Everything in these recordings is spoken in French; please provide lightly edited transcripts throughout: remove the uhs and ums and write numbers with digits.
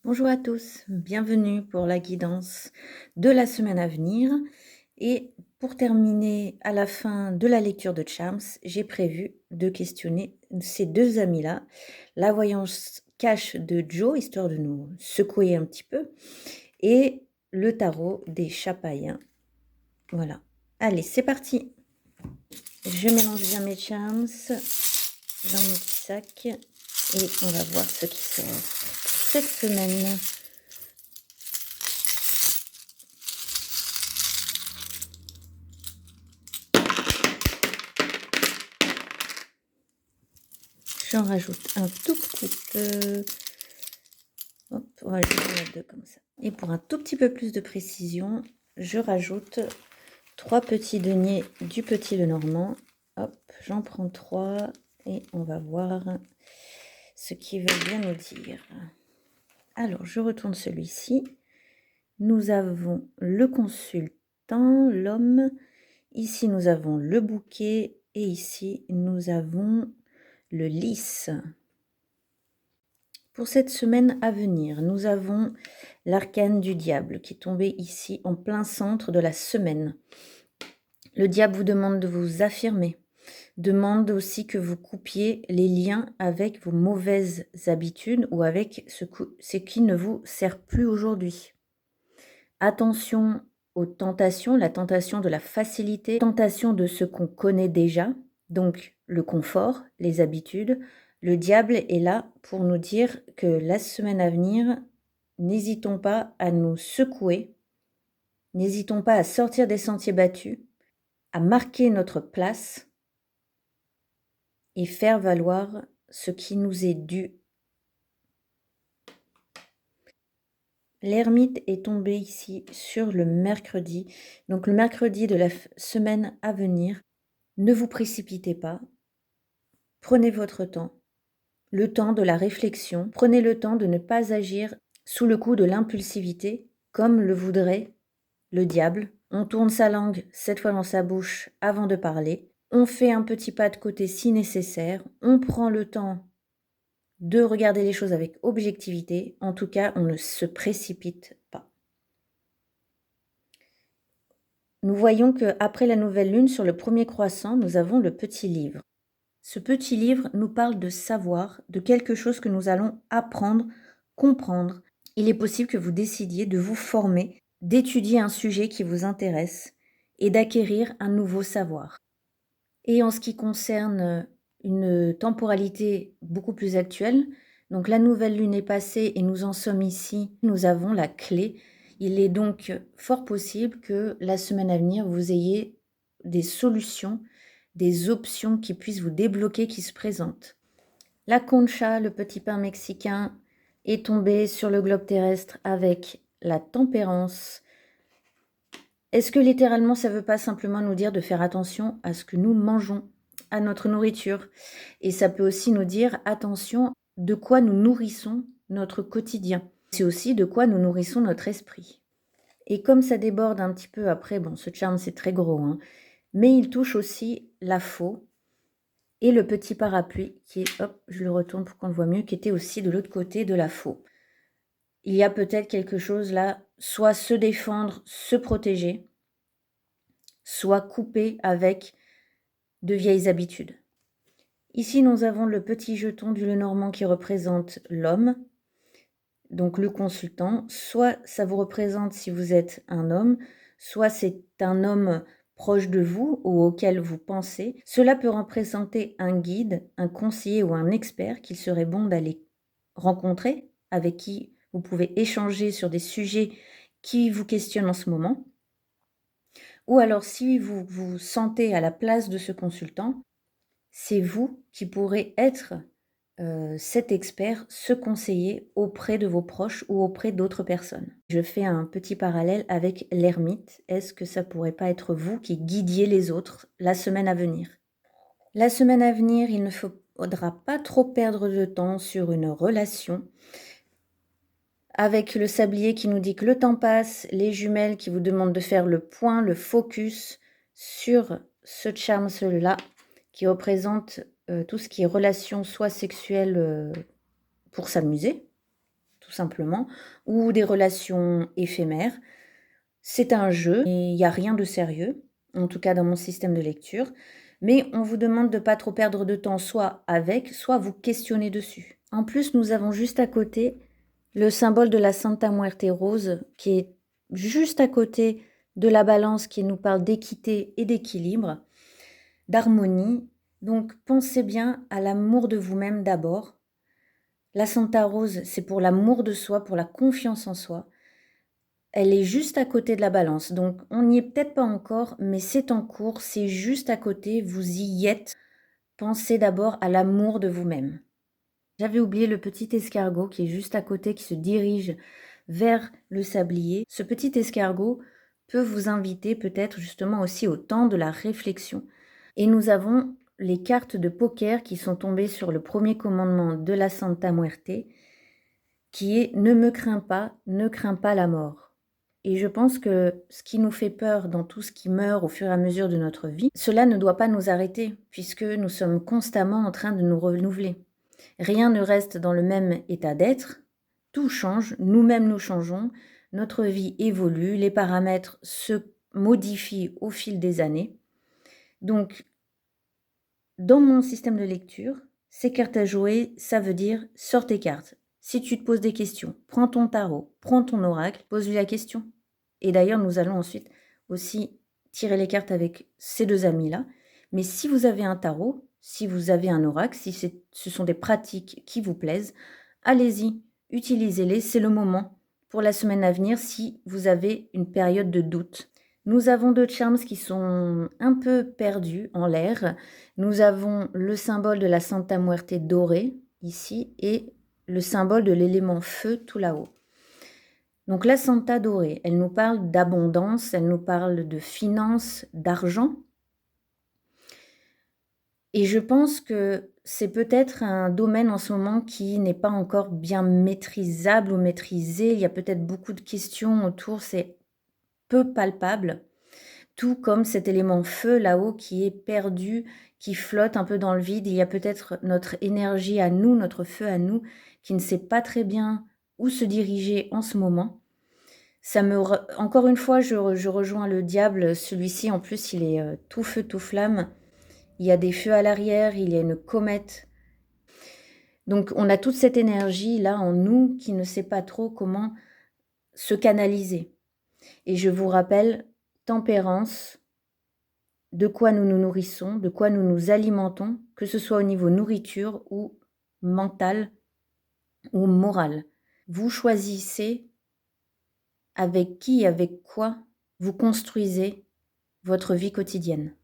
Bonjour à tous, bienvenue pour la guidance de la semaine à venir. Et pour terminer à la fin de la lecture de Charms, j'ai prévu de questionner ces deux amis-là, la voyance cache de Joe, histoire de nous secouer un petit peu, et le tarot des Chapaïens. Voilà. Allez, c'est parti. Je mélange bien mes Charms dans mon petit sac et on va voir ce qui sort cette semaine. J'en rajoute un tout petit peu. Hop, ouais, je vais en mettre deux comme ça. Et pour un tout petit peu plus de précision, je rajoute 3 petits deniers du Petit Lenormand. Hop, j'en prends 3 et on va voir ce qu'ils veulent bien nous dire. Alors, je retourne celui-ci. Nous avons le consultant, l'homme. Ici, nous avons le bouquet. Et ici, nous avons le lys. Pour cette semaine à venir, nous avons l'arcane du diable qui est tombé ici en plein centre de la semaine. Le diable vous demande de vous affirmer, demande aussi que vous coupiez les liens avec vos mauvaises habitudes ou avec ce qui ne vous sert plus aujourd'hui. Attention aux tentations, la tentation de la facilité, la tentation de ce qu'on connaît déjà, donc le confort, les habitudes. Le diable est là pour nous dire que la semaine à venir, n'hésitons pas à nous secouer, n'hésitons pas à sortir des sentiers battus, à marquer notre place et faire valoir ce qui nous est dû. L'ermite est tombé ici sur le mercredi, donc le mercredi de la semaine à venir. Ne vous précipitez pas, prenez votre temps, le temps de la réflexion, prenez le temps de ne pas agir sous le coup de l'impulsivité, comme le voudrait le diable. On tourne sa langue 7 fois dans sa bouche avant de parler, on fait un petit pas de côté si nécessaire, on prend le temps de regarder les choses avec objectivité, en tout cas on ne se précipite pas. Nous voyons qu'après la nouvelle lune, sur le premier croissant, nous avons le petit livre. Ce petit livre nous parle de savoir, de quelque chose que nous allons apprendre, comprendre. Il est possible que vous décidiez de vous former, d'étudier un sujet qui vous intéresse et d'acquérir un nouveau savoir. Et en ce qui concerne une temporalité beaucoup plus actuelle, donc la nouvelle lune est passée et nous en sommes ici, nous avons la clé. Il est donc fort possible que la semaine à venir, vous ayez des solutions, des options qui puissent vous débloquer, qui se présentent. La concha, le petit pain mexicain, est tombé sur le globe terrestre avec la tempérance. Est-ce que littéralement, ça ne veut pas simplement nous dire de faire attention à ce que nous mangeons, à notre nourriture? Et ça peut aussi nous dire attention de quoi nous nourrissons notre quotidien. C'est aussi de quoi nous nourrissons notre esprit. Et comme ça déborde un petit peu après, bon, ce charme c'est très gros, hein, mais il touche aussi la faux et le petit parapluie qui est, hop, je le retourne pour qu'on le voit mieux, qui était aussi de l'autre côté de la faux. Il y a peut-être quelque chose là, soit se défendre, se protéger, soit couper avec de vieilles habitudes. Ici, nous avons le petit jeton du Lenormand qui représente l'homme, donc le consultant. Soit ça vous représente si vous êtes un homme, soit c'est un homme proche de vous ou auquel vous pensez. Cela peut représenter un guide, un conseiller ou un expert qu'il serait bon d'aller rencontrer, avec qui vous pouvez échanger sur des sujets qui vous questionnent en ce moment. Ou alors si vous vous sentez à la place de ce consultant, c'est vous qui pourrez être cet expert, ce conseiller auprès de vos proches ou auprès d'autres personnes. Je fais un petit parallèle avec l'ermite. Est-ce que ça pourrait pas être vous qui guidiez les autres la semaine à venir? La semaine à venir, il ne faudra pas trop perdre de temps sur une relation. Avec le sablier qui nous dit que le temps passe, les jumelles qui vous demandent de faire le point, le focus sur ce charme-là qui représente tout ce qui est relation soit sexuelle pour s'amuser, tout tout simplement, ou des relations éphémères. C'est un jeu et il n'y a rien de sérieux, en tout cas dans mon système de lecture, mais on vous demande de ne pas trop perdre de temps soit avec, soit vous questionner dessus. En plus, nous avons juste à côté le symbole de la Santa Muerte rose qui est juste à côté de la balance qui nous parle d'équité et d'équilibre, d'harmonie. Donc pensez bien à l'amour de vous-même d'abord. La Santa Rose, c'est pour l'amour de soi, pour la confiance en soi. Elle est juste à côté de la balance, donc on n'y est peut-être pas encore, mais c'est en cours, c'est juste à côté, vous y êtes. Pensez d'abord à l'amour de vous-même. J'avais oublié le petit escargot qui est juste à côté, qui se dirige vers le sablier. Ce petit escargot peut vous inviter peut-être justement aussi au temps de la réflexion. Et nous avons les cartes de poker qui sont tombées sur le premier commandement de la Santa Muerte, qui est « Ne me crains pas, ne crains pas la mort ». Et je pense que ce qui nous fait peur dans tout ce qui meurt au fur et à mesure de notre vie, cela ne doit pas nous arrêter, puisque nous sommes constamment en train de nous renouveler. Rien ne reste dans le même état d'être, tout change, nous-mêmes nous changeons, notre vie évolue, les paramètres se modifient au fil des années. Donc, dans mon système de lecture, ces cartes à jouer, ça veut dire sors tes cartes. Si tu te poses des questions, prends ton tarot, prends ton oracle, pose-lui la question. Et d'ailleurs, nous allons ensuite aussi tirer les cartes avec ces deux amis-là. Mais si vous avez un tarot, si vous avez un oracle, si ce sont des pratiques qui vous plaisent, allez-y, utilisez-les, c'est le moment pour la semaine à venir si vous avez une période de doute. Nous avons deux charms qui sont un peu perdus en l'air. Nous avons le symbole de la Santa Muerte dorée ici et le symbole de l'élément feu tout là-haut. Donc la Santa dorée, elle nous parle d'abondance, elle nous parle de finances, d'argent. Et je pense que c'est peut-être un domaine en ce moment qui n'est pas encore bien maîtrisable ou maîtrisé. Il y a peut-être beaucoup de questions autour, c'est peu palpable. Tout comme cet élément feu là-haut qui est perdu, qui flotte un peu dans le vide. Il y a peut-être notre énergie à nous, notre feu à nous, qui ne sait pas très bien où se diriger en ce moment. Encore une fois, je rejoins le diable. Celui-ci, en plus, il est tout feu, tout flamme. Il y a des feux à l'arrière, il y a une comète. Donc, on a toute cette énergie-là en nous qui ne sait pas trop comment se canaliser. Et je vous rappelle, tempérance, de quoi nous nous nourrissons, de quoi nous nous alimentons, que ce soit au niveau nourriture ou mental ou moral. Vous choisissez avec qui, avec quoi vous construisez votre vie quotidienne.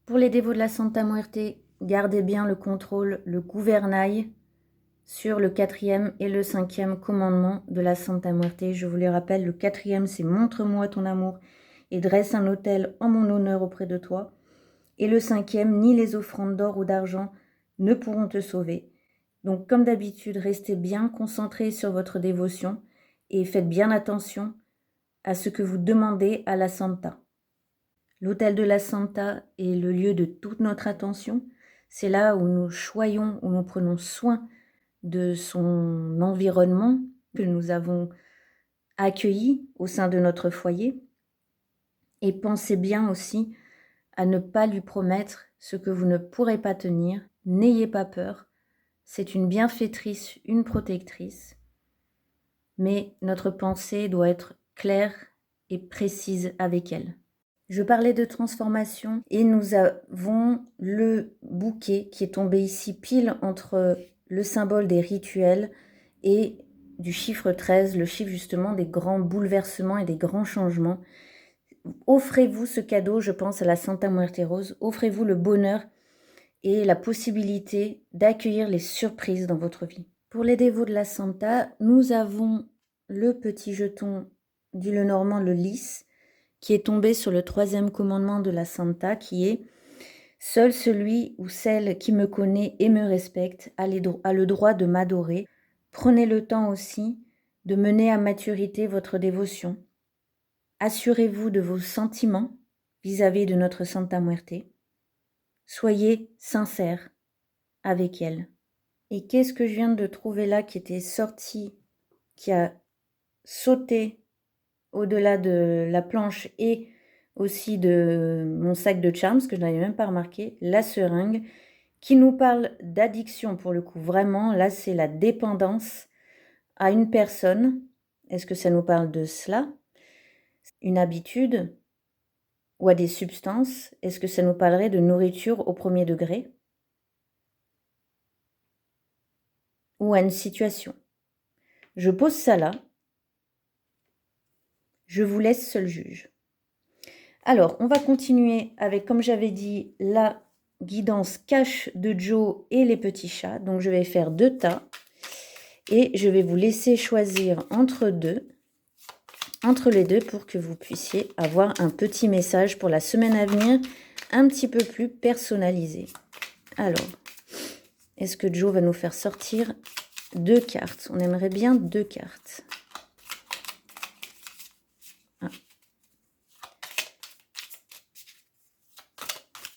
Pour les dévots de la Santa Muerte, gardez bien le contrôle, le gouvernail sur le 4e et le 5e commandement de la Santa Muerte. Je vous les rappelle, le 4e, c'est « Montre-moi ton amour et dresse un autel en mon honneur auprès de toi ». Et le 5e, ni les offrandes d'or ou d'argent ne pourront te sauver. Donc, comme d'habitude, restez bien concentrés sur votre dévotion et faites bien attention à ce que vous demandez à la Santa. L'autel de la Santa est le lieu de toute notre attention. C'est là où nous choyons, où nous prenons soin de son environnement que nous avons accueilli au sein de notre foyer. Et pensez bien aussi à ne pas lui promettre ce que vous ne pourrez pas tenir. N'ayez pas peur, c'est une bienfaitrice, une protectrice, mais notre pensée doit être claire et précise avec elle. Je parlais de transformation et nous avons le bouquet qui est tombé ici pile entre le symbole des rituels et du chiffre 13, le chiffre justement des grands bouleversements et des grands changements. Offrez-vous ce cadeau, je pense à la Santa Muerte Rose, offrez-vous le bonheur et la possibilité d'accueillir les surprises dans votre vie. Pour les dévots de la Santa, nous avons le petit jeton du Lenormand, le lys, qui est tombé sur le 3e commandement de la Santa, qui est « Seul celui ou celle qui me connaît et me respecte a le droit de m'adorer. Prenez le temps aussi de mener à maturité votre dévotion. Assurez-vous de vos sentiments vis-à-vis de notre Santa Muerte. Soyez sincères avec elle. » Et qu'est-ce que je viens de trouver là qui était sorti qui a sauté au-delà de la planche et aussi de mon sac de charms, que je n'avais même pas remarqué, la seringue, qui nous parle d'addiction pour le coup. Vraiment, là, c'est la dépendance à une personne. Est-ce que ça nous parle de cela? Une habitude ou à des substances? Est-ce que ça nous parlerait de nourriture au premier degré? Ou à une situation? Je pose ça là. Je vous laisse seul juge. Alors, on va continuer avec, comme j'avais dit, la guidance cache de Joe et les petits chats. Donc, je vais faire 2 tas et je vais vous laisser choisir entre les deux pour que vous puissiez avoir un petit message pour la semaine à venir, un petit peu plus personnalisé. Alors, est-ce que Joe va nous faire sortir 2 cartes? On aimerait bien 2 cartes.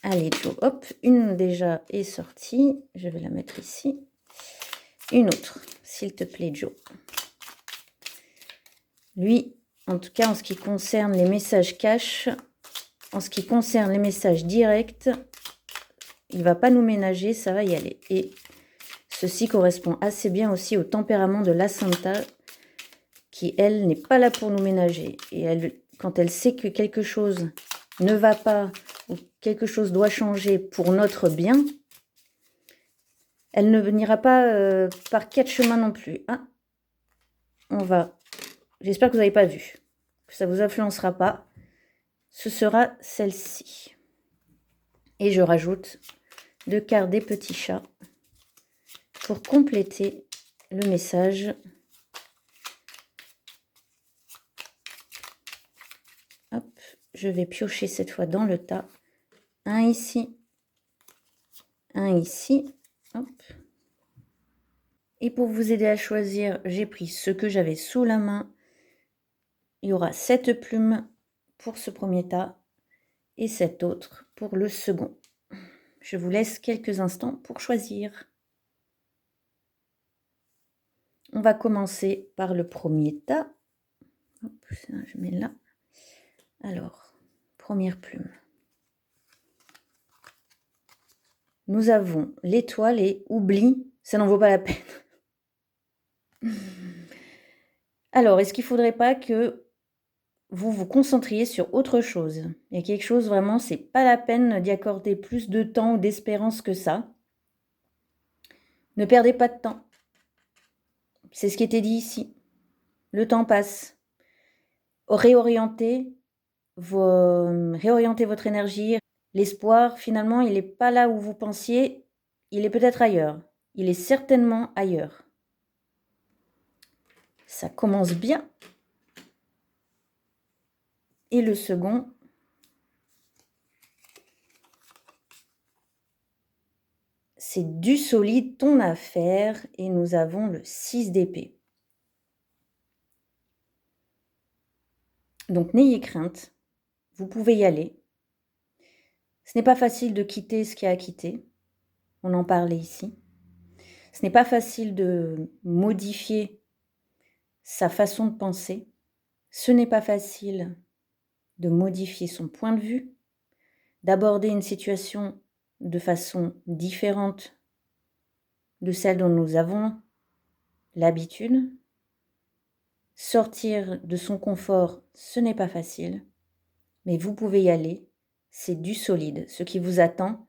Allez Joe, hop, une déjà est sortie. Je vais la mettre ici. Une autre, s'il te plaît Joe. Lui, en tout cas en ce qui concerne les messages cash, en ce qui concerne les messages directs, il ne va pas nous ménager, ça va y aller. Et ceci correspond assez bien aussi au tempérament de la Santa, qui elle n'est pas là pour nous ménager. Et elle, quand elle sait que quelque chose ne va pas ou quelque chose doit changer pour notre bien, elle ne n'ira pas par 4 chemins non plus. Ah, on va... J'espère que vous n'avez pas vu, que ça ne vous influencera pas. Ce sera celle-ci. Et je rajoute 2 cartes des petits chats pour compléter le message. Hop, je vais piocher cette fois dans le tas. Un ici, un ici. Hop. Et pour vous aider à choisir, j'ai pris ce que j'avais sous la main. Il y aura 7 plumes pour ce premier tas et 7 autres pour le second. Je vous laisse quelques instants pour choisir. On va commencer par le premier tas. Hop, ça, je mets là. Alors, première plume. Nous avons l'étoile et oublie, ça n'en vaut pas la peine. Alors, est-ce qu'il ne faudrait pas que vous vous concentriez sur autre chose? Il y a quelque chose vraiment, c'est pas la peine d'y accorder plus de temps ou d'espérance que ça. Ne perdez pas de temps. C'est ce qui était dit ici. Le temps passe. Réorientez votre énergie. L'espoir, finalement, il n'est pas là où vous pensiez. Il est peut-être ailleurs. Il est certainement ailleurs. Ça commence bien. Et le second, c'est du solide, ton affaire. Et nous avons le 6 d'épée. Donc, n'ayez crainte. Vous pouvez y aller. Ce n'est pas facile de quitter ce qu'il y a à quitter. On en parlait ici. Ce n'est pas facile de modifier sa façon de penser. Ce n'est pas facile de modifier son point de vue, d'aborder une situation de façon différente de celle dont nous avons l'habitude. Sortir de son confort, ce n'est pas facile, mais vous pouvez y aller. C'est du solide. Ce qui vous attend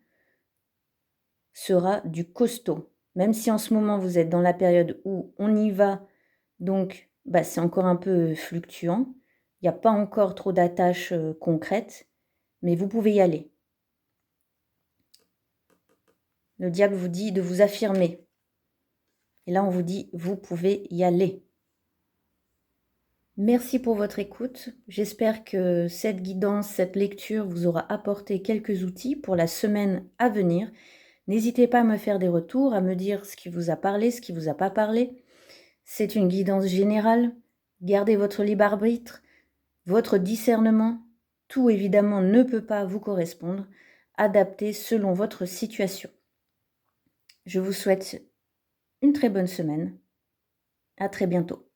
sera du costaud. Même si en ce moment vous êtes dans la période où on y va, donc c'est encore un peu fluctuant. Il n'y a pas encore trop d'attaches concrètes, mais vous pouvez y aller. Le diable vous dit de vous affirmer. Et là, on vous dit, vous pouvez y aller. Merci pour votre écoute. J'espère que cette guidance, cette lecture vous aura apporté quelques outils pour la semaine à venir. N'hésitez pas à me faire des retours, à me dire ce qui vous a parlé, ce qui ne vous a pas parlé. C'est une guidance générale. Gardez votre libre arbitre, votre discernement. Tout, évidemment, ne peut pas vous correspondre. Adaptez selon votre situation. Je vous souhaite une très bonne semaine. À très bientôt.